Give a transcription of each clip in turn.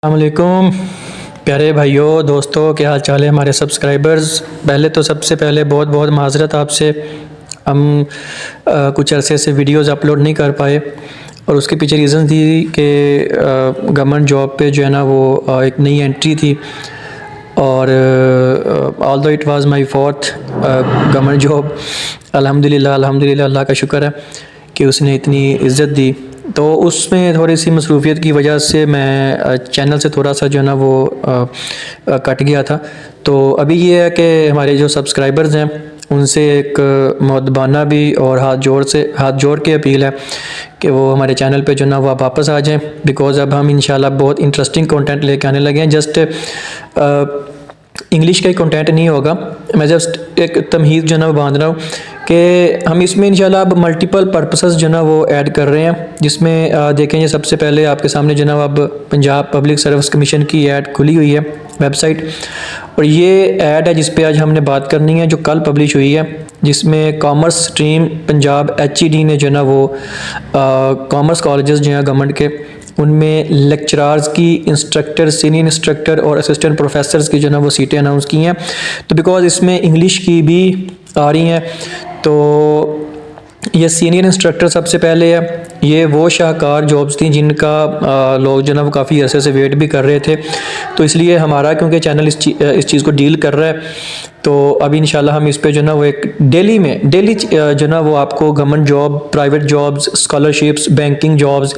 अस्सलामुअलैकुम प्यारे भाइयों दोस्तों, क्या हाल चाल है हमारे सब्सक्राइबर्स। पहले तो सबसे पहले बहुत बहुत माज़रत आपसे। हम कुछ अरसे से वीडियोस अपलोड नहीं कर पाए और उसके पीछे रीज़न थी कि गवर्नमेंट जॉब पे जो है ना वो एक नई एंट्री थी और although it was my fourth government job. अल्हम्दुलिल्लाह अल्हम्दुलिल्लाह, अल्लाह का शुक्र है कि उसने इतनी इज़्ज़त दी। तो उसमें थोड़ी सी मसरूफ़ियत की वजह से मैं चैनल से थोड़ा सा जो है ना वो कट गया था। तो अभी ये है कि हमारे जो सब्सक्राइबर्स हैं उनसे एक मुअद्दबाना भी और हाथ जोड़ के अपील है कि वो हमारे चैनल पे जो ना वो वापस आ जाएं, बिकॉज़ अब हम इंशाल्लाह बहुत इंटरेस्टिंग कंटेंट लेके आने लगे हैं। जस्ट इंग्लिश का ही कंटेंट नहीं होगा, मैं जस्ट एक तमहीज़ जो ना वो बांध रहा हूँ कि हम इसमें इंशाल्लाह अब मल्टीपल पर्पसेस जो ना वो ऐड कर रहे हैं, जिसमें देखेंगे सबसे पहले आपके सामने जो ना अब पंजाब पब्लिक सर्विस कमीशन की ऐड खुली हुई है वेबसाइट, और ये ऐड है जिस पे आज हमने बात करनी है, जो कल पब्लिश हुई है, जिसमें कॉमर्स स्ट्रीम पंजाब HED ने जो ना वो कॉमर्स कॉलेजेस जो हैं गवर्नमेंट के, उनमें लेक्चरार्स की, इंस्ट्रक्टर, सीनियर इंस्ट्रक्टर और असिस्टेंट प्रोफेसर्स की जो ना वो सीटें अनाउंस की हैं। तो बिकॉज़ इसमें इंग्लिश की भी आ रही हैं, तो ये सीनियर इंस्ट्रक्टर सबसे पहले है। ये वो शाहकार जॉब्स थी जिनका लोग जो ना वो काफ़ी अरसे से वेट भी कर रहे थे, तो इसलिए हमारा क्योंकि चैनल इस चीज़ को डील कर रहा है, तो अभी इंशाल्लाह हम इस पे जो ना वो एक डेली जो ना वो आपको government job, private jobs, scholarships, banking jobs,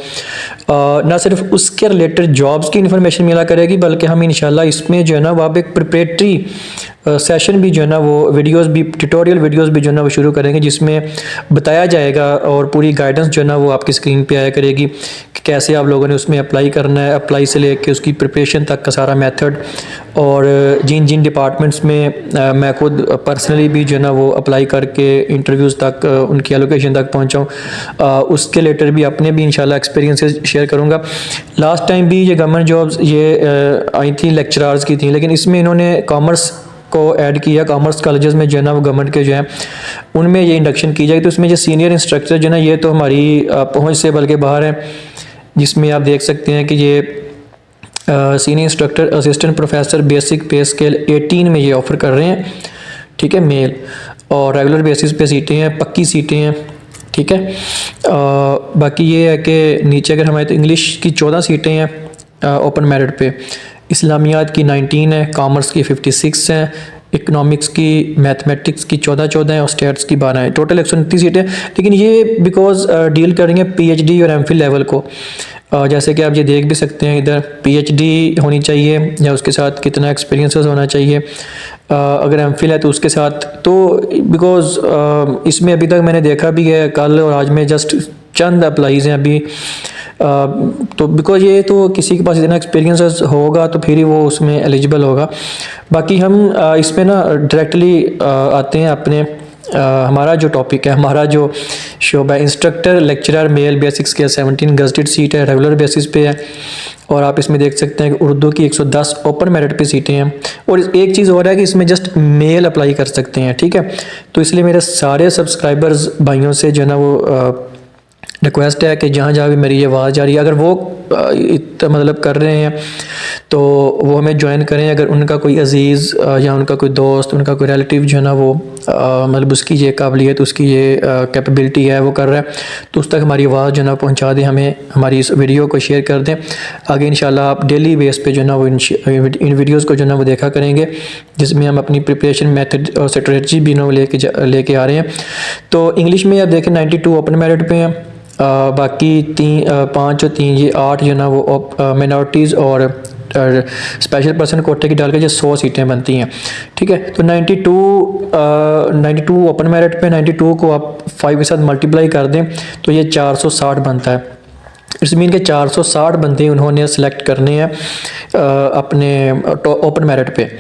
ना सिर्फ उसके रिलेटेड जॉब्स की इन्फॉर्मेशन मिला करेगी, बल्कि हम इंशाल्लाह इसमें जो है ना वो आप एक प्रिपरेटरी सेशन भी जो है ना वो वीडियोस भी, ट्यूटोरियल वीडियोस भी जो है ना वो शुरू करेंगे, जिसमें बताया जाएगा और पूरी गाइडेंस जो है ना वो आपकी स्क्रीन पे आया करेगी कि कैसे आप लोगों ने उसमें अप्लाई करना है, अप्लाई से लेके उसकी प्रिपरेशन तक का सारा मेथड, और जिन जिन डिपार्टमेंट्स में मैं खुद पर्सनली भी जो है ना वो अप्लाई करके इंटरव्यूज़ तक, उनकी एलोकेशन तक पहुँचा हूँ, उसके रिलेटेड भी अपने भी इंशाल्लाह एक्सपीरियंसेस शेयर करूँगा। लास्ट टाइम भी ये गवर्नमेंट जॉब्स ये आई थी लेक्चरार्स की थी, लेकिन इसमें इन्होंने कॉमर्स को ऐड किया। कॉमर्स कॉलेजेस में जो है ना वो गवर्नमेंट के जो हैं उनमें ये इंडक्शन की जाएगी। तो इसमें जो सीनियर इंस्ट्रक्टर जो है ना, ये तो हमारी पहुंच से बल्कि बाहर है, जिसमें आप देख सकते हैं कि ये senior instructor, assistant professor, basic पे स्केल 18 में ये ऑफ़र कर रहे हैं, ठीक है, मेल, और रेगुलर बेसिस पे सीटें हैं, पक्की सीटें हैं, ठीक है। बाकी ये है कि नीचे अगर हमारे तो इंग्लिश की 14 सीटें हैं ओपन मेरिट पे, इस्लामियात की 19 है, कॉमर्स की 56 हैं, इकनॉमिक्स की, मैथमेटिक्स की 14 हैं और स्टेट्स की 12 हैं। टोटल 129 सीटें। लेकिन ये बिकॉज डील करेंगे PhD और MPhil लेवल को, जैसे कि आप ये देख भी सकते हैं, इधर PhD होनी चाहिए या उसके साथ कितना एक्सपीरियंसेस होना चाहिए, अगर MPhil है तो उसके साथ। तो बिकॉज इसमें अभी तक मैंने देखा भी है, कल और आज में जस्ट चंद अप्लाईज़ हैं अभी, तो बिकॉज ये तो किसी के पास इतना एक्सपीरियंस होगा तो फिर ही वो उसमें एलिजिबल होगा। बाकी हम इसमें ना डायरेक्टली आते हैं अपने हमारा जो टॉपिक है, हमारा जो शोबा है, instructor lecturer male basic scale 17 gazetted seat है, रेगुलर बेसिस पे है, और आप इसमें देख सकते हैं कि उर्दू की 110 ओपन मेरिट पे सीटें हैं। और एक चीज़ और है कि इसमें जस्ट मेल अप्लाई कर सकते हैं, ठीक है। तो इसलिए मेरे सारे सब्सक्राइबर्स भाइयों से जो है ना वो रिक्वेस्ट है कि जहाँ जहाँ भी मेरी ये आवाज़ जा रही है, अगर वो मतलब कर रहे हैं तो वो हमें ज्वाइन करें। अगर उनका कोई अजीज़ या उनका कोई दोस्त, उनका कोई रिलेटिव जो है ना वो मतलब उसकी ये काबिलियत, उसकी ये कैपेबिलिटी है, वो कर रहा है, तो उस तक हमारी आवाज़ जो है ना पहुँचा दें, हमें हमारी इस वीडियो को शेयर कर दें। आगे इंशाल्लाह आप डेली बेस पे जो है ना वो इन वीडियोज़ को जो है ना वो देखा करेंगे, जिसमें हम अपनी प्रिपरेशन मेथड और स्ट्रेटजी भी ना लेके आ रहे हैं। तो इंग्लिश में आप देखें 92 ओपन मेरिट पे हैं, बाकी 5 और 3 ये 8 जो ना वो मिनॉरिटीज़ और स्पेशल पर्सन कोटे की डाल के जो 100 सीटें बनती हैं, ठीक है। तो 92 ओपन मेरिट पे 92 को आप 5 के साथ मल्टीप्लाई कर दें तो ये 460 बनता है। इस मीन के 460 बंदे उन्होंने सेलेक्ट करने हैं अपने ओपन मेरिट पे।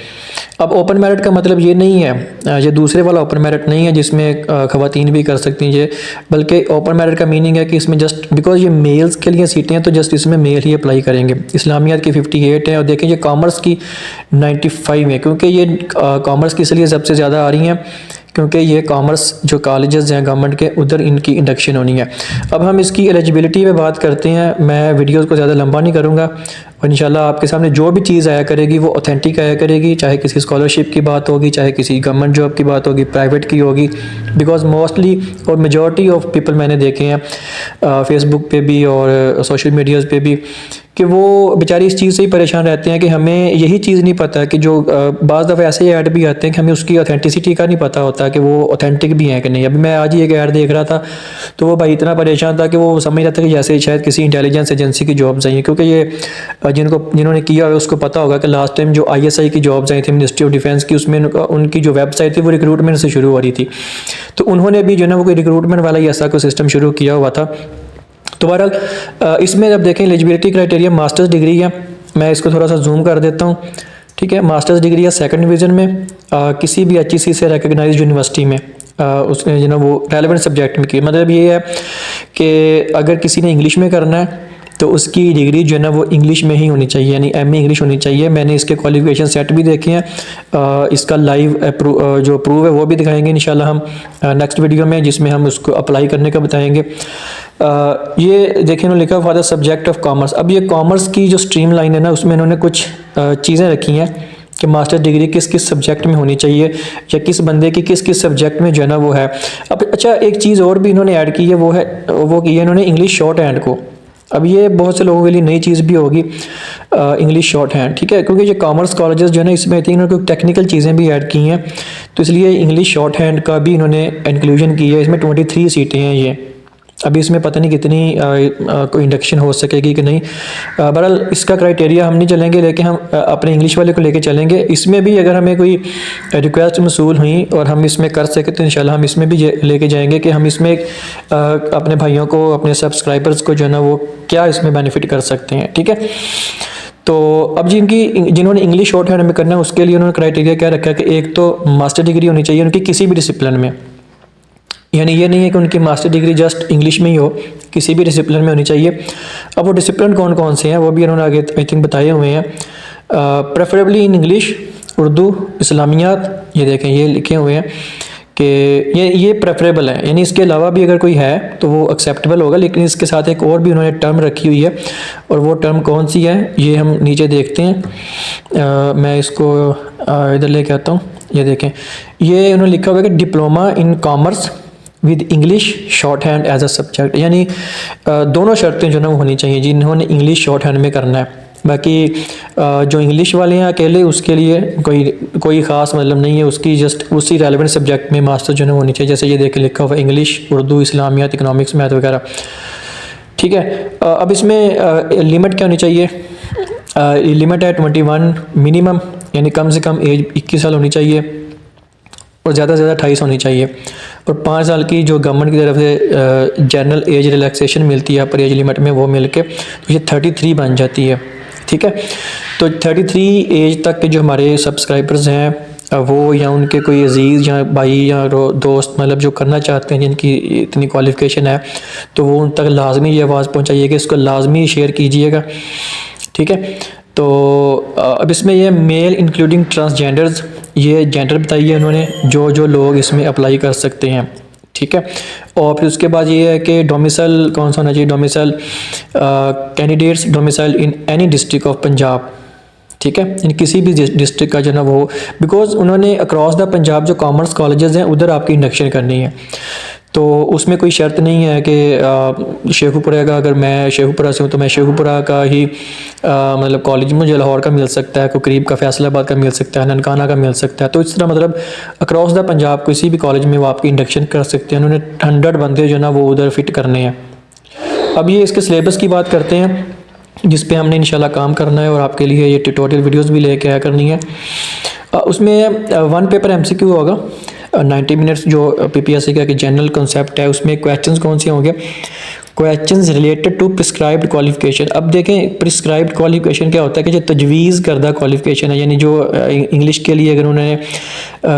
अब ओपन मेरिट का मतलब ये नहीं है, ये दूसरे वाला ओपन मेरिट नहीं है जिसमें ख़वातीन भी कर सकती हैं ये, बल्कि ओपन मेरिट का मीनिंग है कि इसमें जस्ट बिकॉज ये मेल्स के लिए सीटें हैं तो जस्ट इसमें मेल ही अप्लाई करेंगे। इस्लामियात की 58 है और देखें ये कॉमर्स की 95 है, क्योंकि ये कॉमर्स की इसलिए सबसे ज़्यादा आ रही हैं क्योंकि ये कॉमर्स जो कॉलेजेस हैं गवर्नमेंट के, उधर इनकी इंडक्शन होनी है। अब हम इसकी एलिजिबिलिटी पे बात करते हैं। मैं वीडियोस को ज़्यादा लंबा नहीं करूँगा, और इंशाल्लाह आपके सामने जो भी चीज़ आया करेगी वो ऑथेंटिक आया करेगी, चाहे किसी स्कॉलरशिप की बात होगी, चाहे किसी गवर्नमेंट जॉब की बात होगी, प्राइवेट की होगी। बिकॉज मोस्टली और मेजॉरिटी ऑफ पीपल मैंने देखे हैं फेसबुक पे भी और सोशल मीडियाज़ पे भी कि वो बेचारी इस चीज़ से ही परेशान रहते हैं कि हमें यही चीज़ नहीं पता कि जो बाज़ दफ़े ऐसे ऐड भी आते हैं कि हमें उसकी ऑथेंटिसिटी का नहीं पता होता कि वो ऑथेंटिक भी हैं कि नहीं। अभी मैं आज ही एक ऐड देख रहा था तो वो भाई इतना परेशान था कि वो समझ रहा था कि जैसे शायद किसी इंटेलिजेंस एजेंसी की जॉब्स आई हैं, क्योंकि ये जिन्होंने किया है उसको पता होगा कि लास्ट टाइम जो ISI की जॉब्स आई थी मिनिस्ट्री ऑफ डिफेंस की, उसमें उनकी जो वेबसाइट थी वो रिक्रूटमेंट से शुरू हो रही थी। तो उन्होंने भी जो है ना वो कोई रिक्रूटमेंट वाला ही ऐसा कोई सिस्टम शुरू किया हुआ था। तो बहरहाल इसमें जब देखें एलिजिबिलिटी क्राइटेरिया मास्टर्स डिग्री है, मैं इसको थोड़ा सा जूम कर देता हूँ। ठीक है, मास्टर्स डिग्री है 2nd डिवीज़न में किसी भी HEC से रिकग्नाइज्ड यूनिवर्सिटी में उसने जो ना वो रेलेवेंट सब्जेक्ट में की। मतलब ये है कि अगर किसी ने इंग्लिश में करना है तो उसकी डिग्री जो है ना वो इंग्लिश में ही होनी चाहिए, यानी MA इंग्लिश होनी चाहिए। मैंने इसके क्वालिफिकेशन सेट भी देखे हैं, इसका लाइव जो प्रूव है वो भी दिखाएंगे इंशाल्लाह हम नेक्स्ट वीडियो में, जिसमें हम उसको अप्लाई करने का बताएंगे। ये देखें इन्होंने लिखा for the subject of commerce. अब ये कॉमर्स की जो स्ट्रीम लाइन है ना उसमें इन्होंने कुछ चीज़ें रखी हैं कि मास्टर डिग्री किस किस सब्जेक्ट में होनी चाहिए या किस बंदे की किस किस सब्जेक्ट में जो है ना वो है। अब अच्छा एक चीज़ और भी इन्होंने ऐड की है, वो की है इन्होंने इंग्लिश शॉर्ट हैंड को। अब ये बहुत से लोगों के लिए नई चीज़ भी होगी इंग्लिश शॉर्ट हैंड, ठीक है, क्योंकि ये कॉमर्स कॉलेजेस जो है ना इसमें आई थिंक इन्होंने कुछ टेक्निकल चीज़ें भी ऐड की हैं, तो इसलिए इंग्लिश शॉर्ट हैंड का भी इन्होंने इंक्लूजन की है। इसमें 23 सीटें हैं ये। अभी इसमें पता नहीं कितनी कोई इंडक्शन हो सकेगी कि नहीं। बहरहाल इसका क्राइटेरिया हम नहीं चलेंगे, लेकिन हम अपने इंग्लिश वाले को लेके चलेंगे। इसमें भी अगर हमें कोई रिक्वेस्ट मसूल हुई और हम इसमें कर सके तो इंशाल्लाह हम इसमें भी लेके जाएंगे कि हम इसमें अपने भाइयों को, अपने सब्सक्राइबर्स को जो है ना वो क्या इसमें बेनिफिट कर सकते हैं। ठीक है, तो अब जिन्होंने इंग्लिश शॉर्ट हैंड में करना है उसके लिए उन्होंने क्राइटेरिया क्या रखा है कि एक तो मास्टर डिग्री होनी चाहिए उनकी किसी भी डिसिप्लिन में, यानी ये नहीं है कि उनकी मास्टर डिग्री जस्ट इंग्लिश में ही हो, किसी भी डिसिप्लिन में होनी चाहिए। अब वो डिसिप्लिन कौन कौन से हैं वो भी उन्होंने आगे आई थिंक बताए हुए हैं। प्रेफरेबली इन इंग्लिश, उर्दू, इस्लामियात, ये देखें ये लिखे हुए हैं कि ये प्रेफरेबल है, यानी इसके अलावा भी अगर कोई है तो वो एक्सेप्टेबल होगा। लेकिन इसके साथ एक और भी उन्होंने टर्म रखी हुई है, और वो टर्म कौन सी है ये हम नीचे देखते हैं। मैं इसको इधर लेके आता हूँ। ये देखें ये उन्होंने लिखा हुआ है कि diploma in commerce with English shorthand as a subject, यानी दोनों शर्तें जो ना वो होनी चाहिए जिन्होंने इंग्लिश शॉर्ट हैंड में करना है। बाकी जो इंग्लिश वाले हैं अकेले उसके लिए कोई ख़ास मतलब नहीं है, उसकी जस्ट उसी रेलेवेंट सब्जेक्ट में मास्टर जो है होनी चाहिए। जैसे ये देख लिखा हुआ इंग्लिश, उर्दू, इस्लामियात, इकनॉमिक्स, मैथ वगैरह। ठीक है, अब इसमें लिमिट क्या होनी चाहिए? लिमिट है 21 मिनिमम, यानी कम से कम एज 21 साल होनी चाहिए और ज़्यादा से ज़्यादा 28 होनी चाहिए। और 5 साल की जो गवर्नमेंट की तरफ से जनरल एज रिलैक्सेशन मिलती है अपर एज लिमिट में, वो मिल के तो ये 33 बन जाती है। ठीक है, तो 33 एज तक के जो हमारे सब्सक्राइबर्स हैं वो या उनके कोई अजीज़ या भाई या दोस्त मतलब जो करना चाहते हैं जिनकी इतनी क्वालिफ़िकेशन है, तो वो उन तक लाजमी ये आवाज़ पहुँचाइएगा, इसको लाजमी शेयर कीजिएगा। ठीक है, तो अब इसमें ये मेल इंक्लूडिंग ट्रांसजेंडर्स, ये जेंडर बताइए उन्होंने जो लोग इसमें अप्लाई कर सकते हैं। ठीक है, और फिर उसके बाद ये है कि डोमिसाइल कौन सा होना चाहिए? Domicile candidates domicile in any district of Punjab. ठीक है, इन किसी भी डिस्ट्रिक्ट का जो ना वो, बिकॉज उन्होंने अक्रॉस द पंजाब जो कॉमर्स कॉलेजेस हैं उधर आपकी इंडक्शन करनी है, तो उसमें कोई शर्त नहीं है कि शेखुपुरा का, अगर मैं शेखुपुरा से हूँ तो मैं शेखुपुरा का ही मतलब कॉलेज मुझे लाहौर का मिल सकता है, कोई करीब का फैसलाबाद का मिल सकता है, ननकाना का मिल सकता है। तो इस तरह मतलब अक्रॉस द पंजाब किसी भी कॉलेज में वो आपकी इंडक्शन कर सकते हैं। उन्होंने 100 बंदे जो ना वो उधर फिट करने हैं। अब ये इसके सिलेबस की बात करते हैं जिस पे हमने इंशाल्लाह काम करना है और आपके लिए ये ट्यूटोरियल वीडियोस भी लेके आया करनी है। उसमें 1 पेपर MCQ होगा 90 मिनट्स, जो PPSC का जनरल कॉन्सेप्ट है। उसमें क्वेश्चंस कौन से होंगे? Questions related to prescribed qualification. अब देखें प्रिस्क्राइब्ड क्वालिफिकेशन क्या होता है कि जो तजवीज़ करदा क्वालिफिकेशन है, यानी जो इंग्लिश के लिए अगर उन्होंने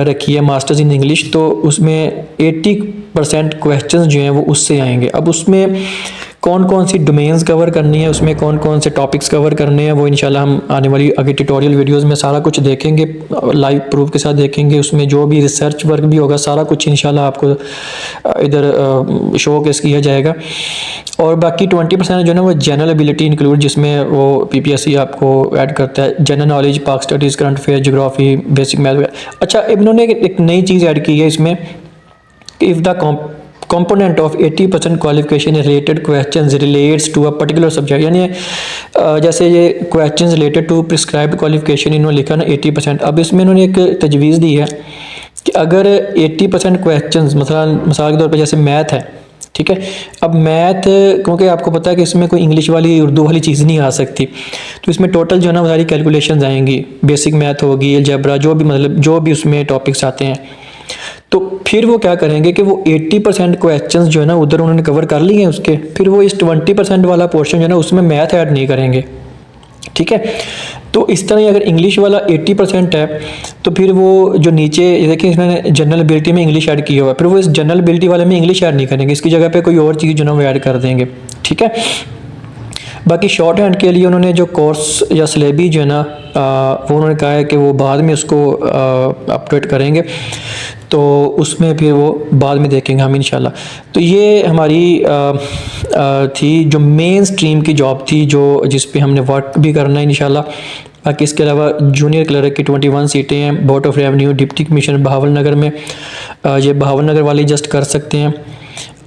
रखी है मास्टर्स इन इंग्लिश, तो उसमें 80% क्वेश्चंस जो हैं वो उससे आएंगे। अब उसमें कौन कौन सी डोमेन्स कवर करनी है, उसमें कौन कौन से टॉपिक्स कवर करने हैं, वो इंशाल्लाह हम आने वाली आगे ट्यूटोरियल वीडियोस में सारा कुछ देखेंगे, लाइव प्रूफ के साथ देखेंगे। उसमें जो भी रिसर्च वर्क भी होगा सारा कुछ इंशाल्लाह आपको इधर शो केस किया जाएगा। और बाकी 20% जो है ना वो जनरल एबिलिटी इंक्लूड, जिसमें वो PPSC आपको ऐड करता है जनरल नॉलेज, पाक studies, current affair, geography, basic math. अच्छा, इन्होंने एक नई चीज़ ऐड की है इसमें कि if the component of 80% qualification related questions relates to a particular subject, यानी जैसे ये questions related to prescribed qualification इन्होंने लिखा ना 80%। अब इसमें इन्होंने एक तजवीज़ दी है कि अगर 80% questions मिसाल के तौर पे जैसे मैथ है, ठीक है, अब मैथ क्योंकि आपको पता है कि इसमें कोई इंग्लिश वाली उर्दू वाली चीज़ नहीं आ सकती, तो इसमें टोटल जो है ना सारी कैलकुलेशंस आएंगी, बेसिक मैथ होगी, अलजेब्रा, जो भी जो भी उसमें टॉपिक्स आते हैं। तो फिर वो क्या करेंगे कि वो 80% क्वेश्चंस जो है ना उधर उन्होंने कवर कर लिए हैं उसके, फिर वो इस 20% वाला पोर्शन जो है ना उसमें मैथ ऐड नहीं करेंगे, ठीक है। तो इस तरह अगर इंग्लिश वाला 80% है तो फिर वो जो नीचे देखिए इसमें जनरल एबिलिटी में इंग्लिश ऐड किया हुआ है, फिर वो इस जनरल एबिलिटी वाले में इंग्लिश ऐड नहीं करेंगे, इसकी जगह पे कोई और चीज़ जो ना वो ऐड कर देंगे, ठीक है। बाकी शॉर्ट हैंड के लिए उन्होंने जो कोर्स या सिलेबस जो है ना वो उन्होंने कहा है कि वो बाद में उसको अपडेट करेंगे, तो उसमें फिर वो बाद में देखेंगे हम इंशाल्लाह। तो ये हमारी थी जो मेन स्ट्रीम की जॉब थी, जो जिस पे हमने वर्क भी करना है इंशाल्लाह। बाकी इसके अलावा जूनियर क्लर्क की 21 सीटें हैं, board of revenue, deputy commissioner Bahawalnagar में, ये बहावल नगर वाले जस्ट कर सकते हैं।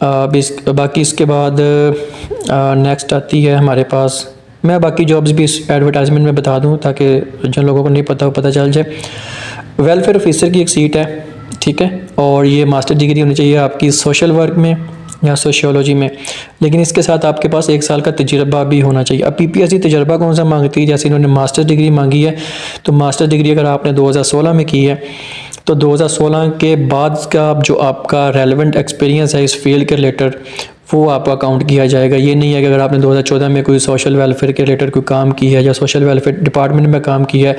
बाकी इसके बाद नेक्स्ट आती है हमारे पास, मैं बाकी जॉब्स भी इस एडवर्टाइजमेंट में बता दूं ताकि जिन लोगों को नहीं पता वो पता चल जाए। वेलफेयर ऑफिसर की एक सीट है, ठीक है, और ये मास्टर डिग्री होनी चाहिए आपकी सोशल वर्क में या सोशियोलॉजी में, लेकिन इसके साथ आपके पास 1 साल का तजर्बा भी होना चाहिए। अब PPSC तजर्बा कौन सा मांगती है, जैसे इन्होंने मास्टर डिग्री मांगी है, तो मास्टर डिग्री अगर आपने 2016 में की है तो 2016 के बाद का जो आपका रेलेवेंट एक्सपीरियंस है इस फील्ड के रिलेटेड वो आपका काउंट किया जाएगा। ये नहीं है कि अगर आपने 2014 में कोई सोशल वेलफेयर के रिलेटेड कोई काम किया है या सोशल वेलफेयर डिपार्टमेंट में काम किया है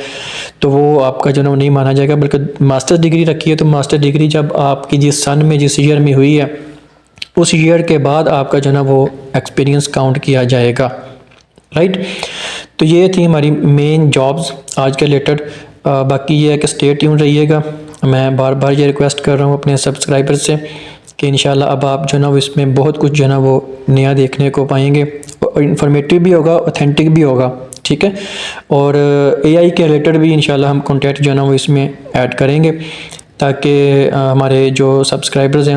तो वो आपका जो है नहीं माना जाएगा, बल्कि मास्टर डिग्री रखी है तो मास्टर डिग्री जब आपकी जिस सन में जिस ईयर में हुई है उस ईयर के बाद आपका जो है वो एक्सपीरियंस काउंट किया जाएगा, राइट। तो ये थी हमारी मेन जॉब्स आज के रिलेटेड। बाकी ये है कि स्टे ट्यून रहिएगा। मैं बार बार ये रिक्वेस्ट कर रहा हूँ अपने सब्सक्राइबर से कि इंशाल्लाह अब आप जो है ना वो इसमें बहुत कुछ जो है ना वो नया देखने को पाएंगे, इंफॉर्मेटिव भी होगा, ऑथेंटिक भी होगा, ठीक है। और AI के रिलेटेड भी इंशाल्लाह हम कंटेंट जो है ना वो इसमें ऐड करेंगे ताकि हमारे जो सब्सक्राइबर्स हैं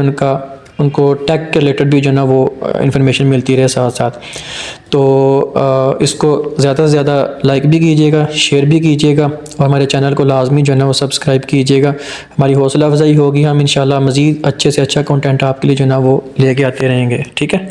उनको टेक के रिलेटेड भी जो है ना वो इन्फॉर्मेशन मिलती रहे साथ साथ। तो इसको ज़्यादा से ज़्यादा लाइक भी कीजिएगा, शेयर भी कीजिएगा और हमारे चैनल को लाजमी जो है ना वो सब्सक्राइब कीजिएगा। हमारी हौसला अफजाई होगी, हम इंशाल्लाह मज़ीद अच्छे से अच्छा कंटेंट आपके लिए जो है ना वो लेके आते रहेंगे, ठीक है।